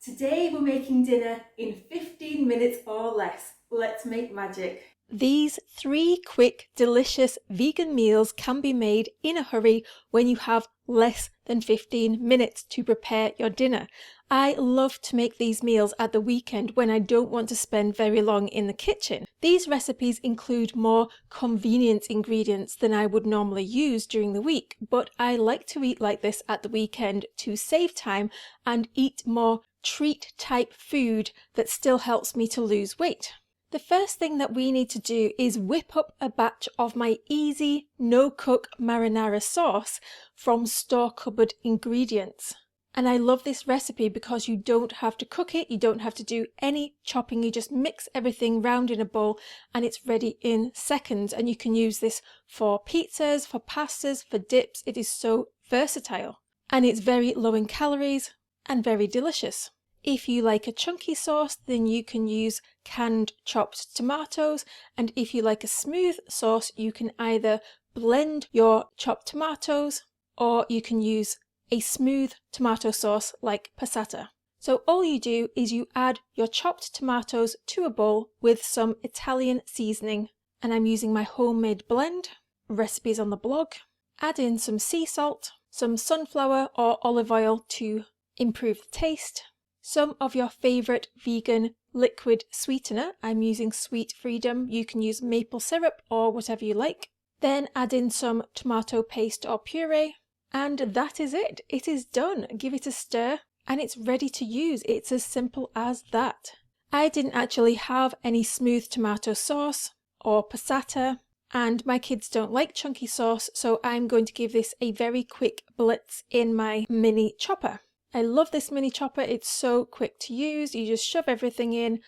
Today we're making dinner in 15 minutes or less. Let's make magic. These 3 quick, delicious vegan meals can be made in a hurry when you have less than 15 minutes to prepare your dinner. I love to make these meals at the weekend when I don't want to spend very long in the kitchen. These recipes include more convenient ingredients than I would normally use during the week, but I like to eat like this at the weekend to save time and eat more treat type food that still helps me to lose weight. The first thing that we need to do is whip up a batch of my easy no-cook marinara sauce from store cupboard ingredients. And I love this recipe because you don't have to cook it, you don't have to do any chopping, you just mix everything round in a bowl and it's ready in seconds. And you can use this for pizzas, for pastas, for dips. It is so versatile and it's very low in calories and very delicious. If you like a chunky sauce, then you can use canned chopped tomatoes, and if you like a smooth sauce, you can either blend your chopped tomatoes or you can use a smooth tomato sauce like passata. So all you do is you add your chopped tomatoes to a bowl with some Italian seasoning, and I'm using my homemade blend, recipes on the blog. Add in some sea salt, some sunflower or olive oil to improve the taste, some of your favourite vegan liquid sweetener. I'm using Sweet Freedom. You can use maple syrup or whatever you like. Then add in some tomato paste or puree, and that is it. It is done. Give it a stir and it's ready to use. It's as simple as that. I didn't actually have any smooth tomato sauce or passata, and my kids don't like chunky sauce, so I'm going to give this a very quick blitz in my mini chopper. I love this mini chopper. It's so quick to use. You just shove everything in,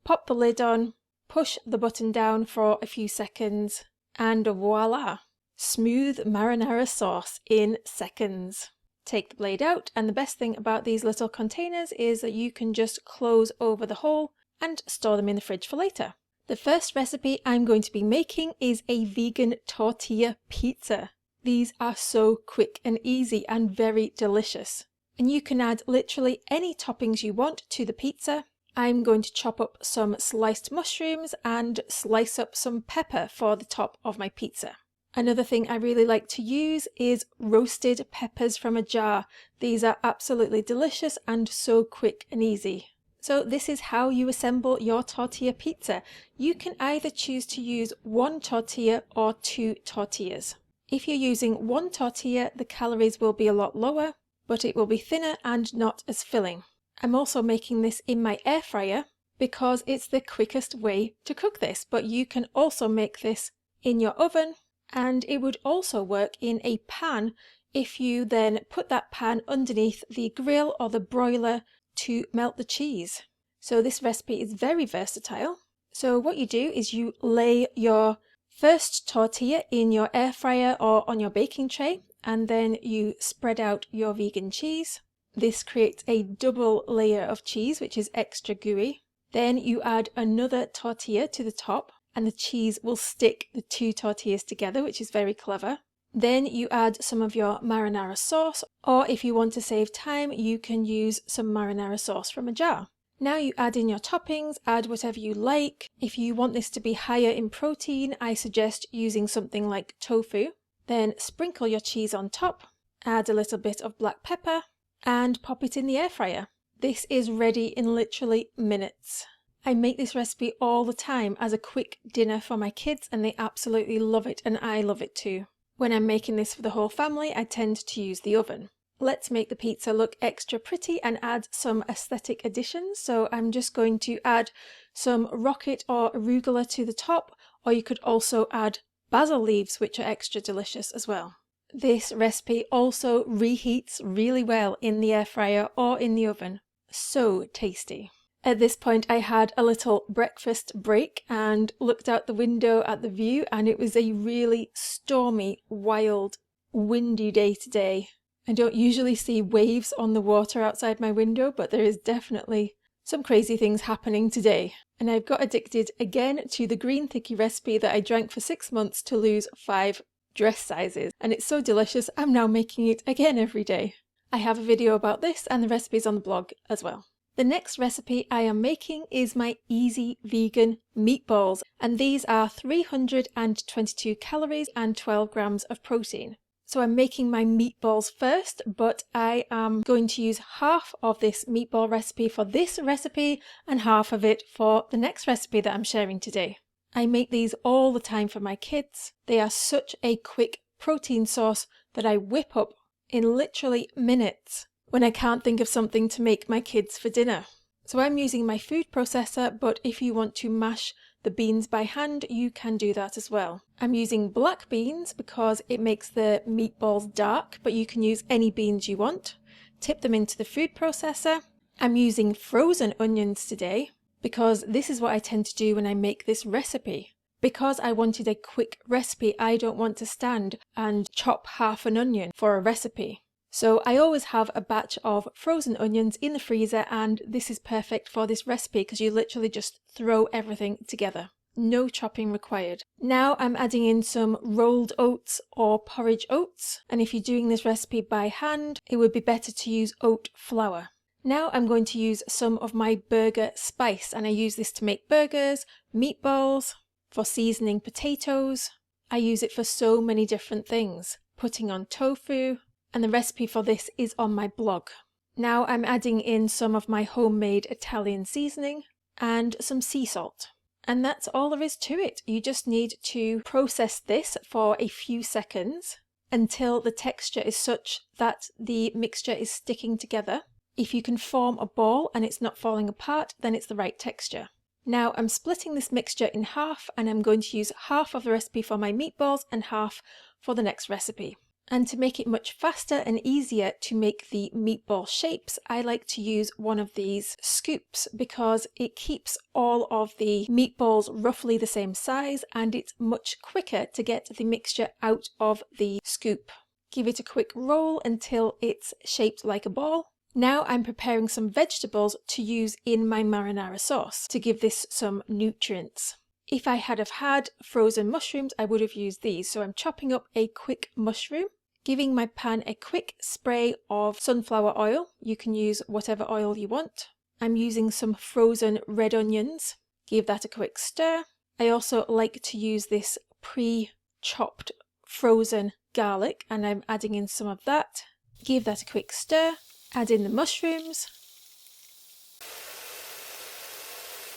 pop the lid on, push the button down for a few seconds, and voila! Smooth marinara sauce in seconds. Take the blade out, and the best thing about these little containers is that you can just close over the hole and store them in the fridge for later. The first recipe I'm going to be making is a vegan tortilla pizza. These are so quick and easy and very delicious. And you can add literally any toppings you want to the pizza. I'm going to chop up some sliced mushrooms and slice up some pepper for the top of my pizza. Another thing I really like to use is roasted peppers from a jar. These are absolutely delicious and so quick and easy. So this is how you assemble your tortilla pizza. You can either choose to use 1 tortilla or 2 tortillas. If you're using 1 tortilla, the calories will be a lot lower, but it will be thinner and not as filling. I'm also making this in my air fryer because it's the quickest way to cook this, but you can also make this in your oven, and it would also work in a pan if you then put that pan underneath the grill or the broiler to melt the cheese. So this recipe is very versatile. So what you do is you lay your first tortilla in your air fryer or on your baking tray, and then you spread out your vegan cheese. This creates a double layer of cheese, which is extra gooey. Then you add another tortilla to the top, and the cheese will stick the 2 tortillas together, which is very clever. Then you add some of your marinara sauce, or if you want to save time, you can use some marinara sauce from a jar. Now you add in your toppings, add whatever you like. If you want this to be higher in protein, I suggest using something like tofu. Then sprinkle your cheese on top, add a little bit of black pepper, and pop it in the air fryer. This is ready in literally minutes. I make this recipe all the time as a quick dinner for my kids, and they absolutely love it, and I love it too. When I'm making this for the whole family, I tend to use the oven. Let's make the pizza look extra pretty and add some aesthetic additions. So I'm just going to add some rocket or arugula to the top, or you could also add basil leaves, which are extra delicious as well. This recipe also reheats really well in the air fryer or in the oven. So tasty. At this point I had a little breakfast break and looked out the window at the view, and it was a really stormy, wild, windy day today. I don't usually see waves on the water outside my window, but there is definitely some crazy things happening today. And I've got addicted again to the green Thickie recipe that I drank for 6 months to lose 5 dress sizes. And it's so delicious, I'm now making it again every day. I have a video about this and the recipes on the blog as well. The next recipe I am making is my easy vegan meatballs, and these are 322 calories and 12 grams of protein. So I'm making my meatballs first, but I am going to use half of this meatball recipe for this recipe and half of it for the next recipe that I'm sharing today. I make these all the time for my kids. They are such a quick protein source that I whip up in literally minutes when I can't think of something to make my kids for dinner. So I'm using my food processor, but if you want to mash the beans by hand, you can do that as well. I'm using black beans because it makes the meatballs dark, but you can use any beans you want. Tip them into the food processor. I'm using frozen onions today because this is what I tend to do when I make this recipe. Because I wanted a quick recipe, I don't want to stand and chop half an onion for a recipe. So I always have a batch of frozen onions in the freezer, and this is perfect for this recipe because you literally just throw everything together. No chopping required. Now I'm adding in some rolled oats or porridge oats, and if you're doing this recipe by hand, it would be better to use oat flour. Now I'm going to use some of my burger spice, and I use this to make burgers, meatballs, for seasoning potatoes. I use it for so many different things, putting on tofu, and the recipe for this is on my blog. Now I'm adding in some of my homemade Italian seasoning and some sea salt. And that's all there is to it. You just need to process this for a few seconds until the texture is such that the mixture is sticking together. If you can form a ball and it's not falling apart, then it's the right texture. Now I'm splitting this mixture in half, and I'm going to use half of the recipe for my meatballs and half for the next recipe. And to make it much faster and easier to make the meatball shapes, I like to use one of these scoops because it keeps all of the meatballs roughly the same size, and it's much quicker to get the mixture out of the scoop. Give it a quick roll until it's shaped like a ball. Now I'm preparing some vegetables to use in my marinara sauce to give this some nutrients. If I had had frozen mushrooms, I would have used these. So I'm chopping up a quick mushroom, giving my pan a quick spray of sunflower oil. You can use whatever oil you want. I'm using some frozen red onions. Give that a quick stir. I also like to use this pre-chopped frozen garlic, and I'm adding in some of that. Give that a quick stir. Add in the mushrooms.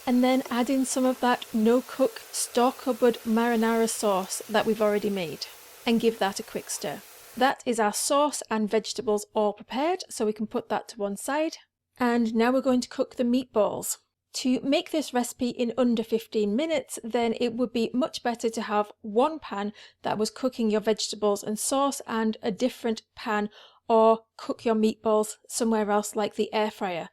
And then add in some of that no-cook store-cupboard marinara sauce that we've already made. And give that a quick stir. That is our sauce and vegetables all prepared, so we can put that to one side. And now we're going to cook the meatballs. To make this recipe in under 15 minutes, then it would be much better to have one pan that was cooking your vegetables and sauce and a different pan, or cook your meatballs somewhere else like the air fryer.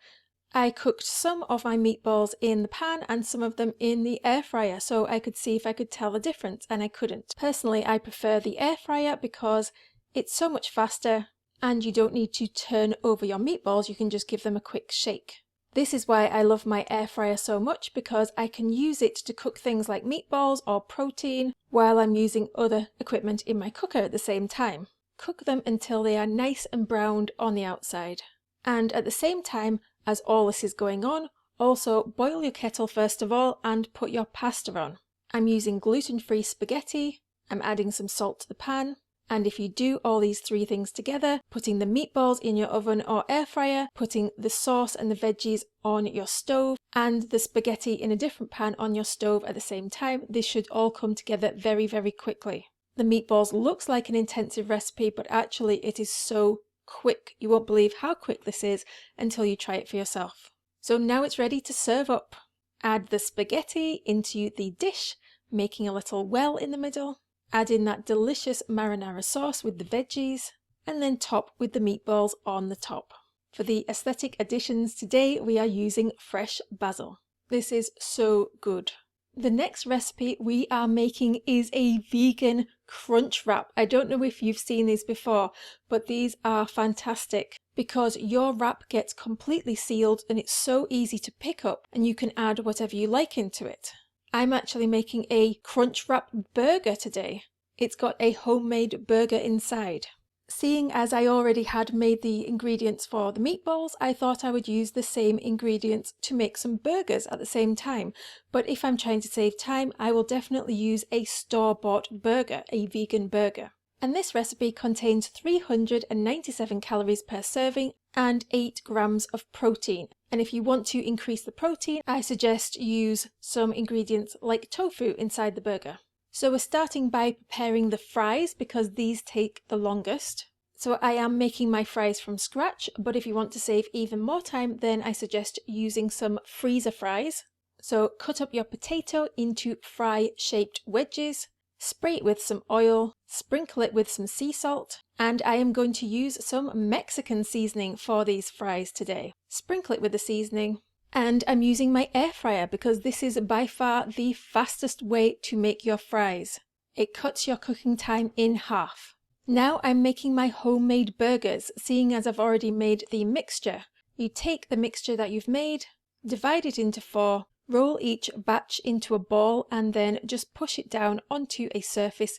I cooked some of my meatballs in the pan and some of them in the air fryer so I could see if I could tell the difference, and I couldn't. Personally, I prefer the air fryer because it's so much faster and you don't need to turn over your meatballs, you can just give them a quick shake. This is why I love my air fryer so much, because I can use it to cook things like meatballs or protein while I'm using other equipment in my cooker at the same time. Cook them until they are nice and browned on the outside. And at the same time as all this is going on, also boil your kettle first of all and put your pasta on. I'm using gluten-free spaghetti. I'm adding some salt to the pan. And if you do all these three things together, putting the meatballs in your oven or air fryer, putting the sauce and the veggies on your stove, and the spaghetti in a different pan on your stove at the same time, this should all come together very, very quickly. The meatballs looks like an intensive recipe, but actually it is so quick. You won't believe how quick this is until you try it for yourself. So now it's ready to serve up. Add the spaghetti into the dish, making a little well in the middle. Add in that delicious marinara sauce with the veggies, and then top with the meatballs on the top. For the aesthetic additions today, we are using fresh basil. This is so good. The next recipe we are making is a vegan crunch wrap. I don't know if you've seen these before, but these are fantastic because your wrap gets completely sealed and it's so easy to pick up, and you can add whatever you like into it. I'm actually making a crunch wrap burger today. It's got a homemade burger inside. Seeing as I already had made the ingredients for the meatballs, I thought I would use the same ingredients to make some burgers at the same time. But if I'm trying to save time, I will definitely use a store-bought burger, a vegan burger. And this recipe contains 397 calories per serving and 8 grams of protein. And if you want to increase the protein, I suggest use some ingredients like tofu inside the burger. So we're starting by preparing the fries because these take the longest. So I am making my fries from scratch, but if you want to save even more time, then I suggest using some freezer fries. So cut up your potato into fry-shaped wedges, spray it with some oil, sprinkle it with some sea salt, and I am going to use some Mexican seasoning for these fries today. Sprinkle it with the seasoning. And I'm using my air fryer because this is by far the fastest way to make your fries. It cuts your cooking time in half. Now I'm making my homemade burgers, seeing as I've already made the mixture. You take the mixture that you've made, divide it into 4, roll each batch into a ball and then just push it down onto a surface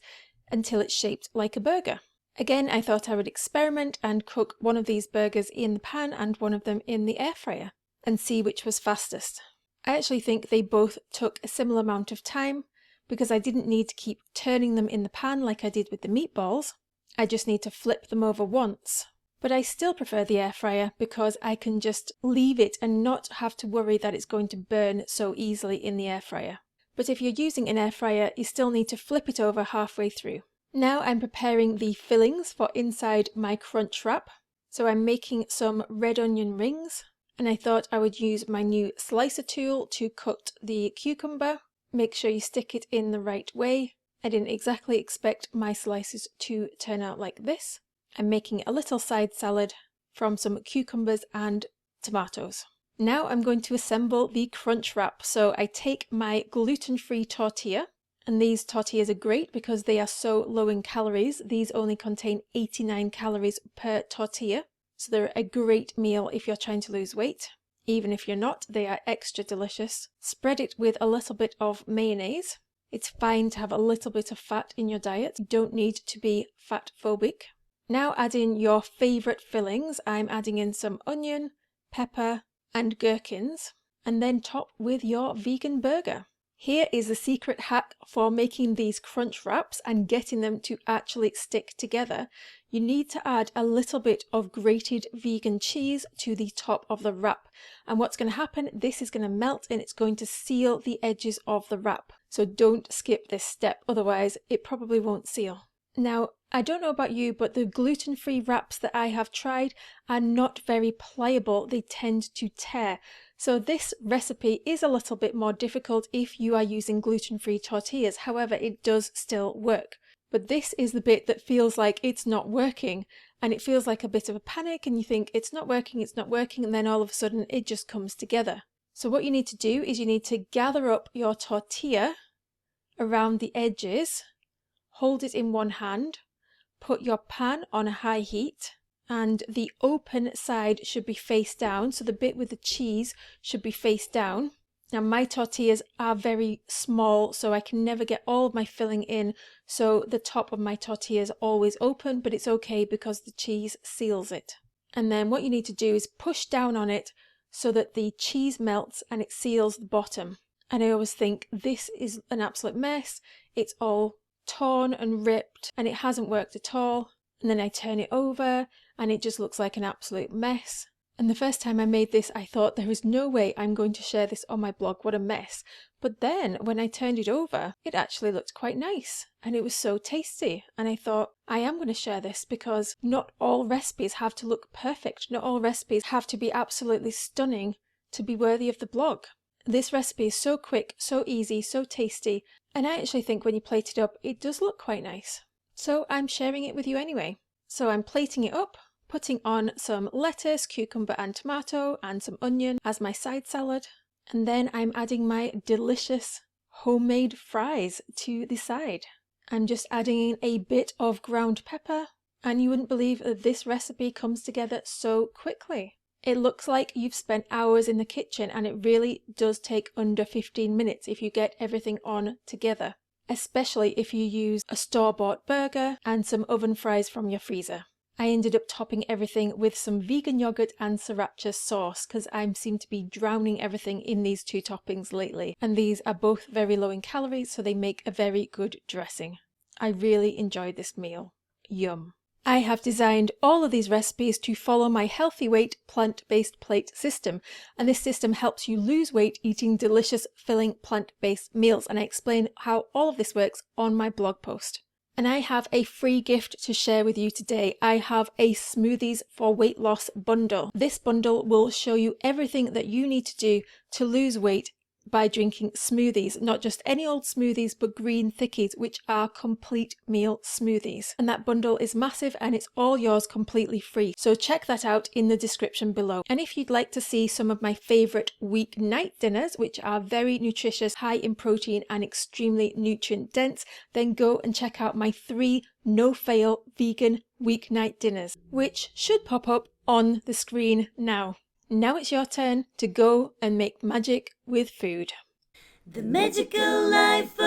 until it's shaped like a burger. Again, I thought I would experiment and cook one of these burgers in the pan and one of them in the air fryer and see which was fastest. I actually think they both took a similar amount of time because I didn't need to keep turning them in the pan like I did with the meatballs. I just need to flip them over once. But I still prefer the air fryer because I can just leave it and not have to worry that it's going to burn so easily in the air fryer. But if you're using an air fryer, you still need to flip it over halfway through. Now I'm preparing the fillings for inside my crunch wrap. So I'm making some red onion rings. And I thought I would use my new slicer tool to cut the cucumber. Make sure you stick it in the right way. I didn't exactly expect my slices to turn out like this. I'm making a little side salad from some cucumbers and tomatoes. Now I'm going to assemble the crunch wrap. So I take my gluten-free tortilla, and these tortillas are great because they are so low in calories. These only contain 89 calories per tortilla. So they're a great meal if you're trying to lose weight. Even if you're not, they are extra delicious. Spread it with a little bit of mayonnaise. It's fine to have a little bit of fat in your diet. You don't need to be fat phobic. Now add in your favourite fillings. I'm adding in some onion, pepper and gherkins, and then top with your vegan burger. Here is the secret hack for making these crunch wraps and getting them to actually stick together. You need to add a little bit of grated vegan cheese to the top of the wrap. And what's going to happen, this is going to melt and it's going to seal the edges of the wrap. So don't skip this step, otherwise it probably won't seal. Now, I don't know about you, but the gluten-free wraps that I have tried are not very pliable. They tend to tear. So this recipe is a little bit more difficult if you are using gluten-free tortillas. However, it does still work. But this is the bit that feels like it's not working, and it feels like a bit of a panic and you think it's not working, and then all of a sudden it just comes together. So what you need to do is you need to gather up your tortilla around the edges, hold it in one hand, put your pan on a high heat, and the open side should be face down, so the bit with the cheese should be face down. Now my tortillas are very small, so I can never get all of my filling in, so the top of my tortilla is always open, but it's okay because the cheese seals it. And then what you need to do is push down on it so that the cheese melts and it seals the bottom. And I always think this is an absolute mess. It's all torn and ripped and it hasn't worked at all. And then I turn it over and it just looks like an absolute mess. And the first time I made this, I thought there is no way I'm going to share this on my blog. What a mess. But then when I turned it over, it actually looked quite nice and it was so tasty. And I thought, I am going to share this because not all recipes have to look perfect. Not all recipes have to be absolutely stunning to be worthy of the blog. This recipe is so quick, so easy, so tasty. And I actually think when you plate it up, it does look quite nice. So I'm sharing it with you anyway. So I'm plating it up, putting on some lettuce, cucumber and tomato and some onion as my side salad. And then I'm adding my delicious homemade fries to the side. I'm just adding in a bit of ground pepper, and you wouldn't believe that this recipe comes together so quickly. It looks like you've spent hours in the kitchen, and it really does take under 15 minutes if you get everything on together, especially if you use a store-bought burger and some oven fries from your freezer. I ended up topping everything with some vegan yogurt and sriracha sauce because I seem to be drowning everything in these two toppings lately. And these are both very low in calories, so they make a very good dressing. I really enjoyed this meal. Yum. I have designed all of these recipes to follow my healthy weight plant-based plate system, and this system helps you lose weight eating delicious filling plant-based meals, and I explain how all of this works on my blog post. And I have a free gift to share with you today. I have a Smoothies for Weight Loss bundle. This bundle will show you everything that you need to do to lose weight by drinking smoothies, not just any old smoothies, but green Thickies, which are complete meal smoothies. And that bundle is massive and it's all yours completely free. So check that out in the description below. And if you'd like to see some of my favorite weeknight dinners, which are very nutritious, high in protein and extremely nutrient dense, then go and check out my 3 no-fail vegan weeknight dinners, which should pop up on the screen now. Now it's your turn to go and make magic with food. The magical life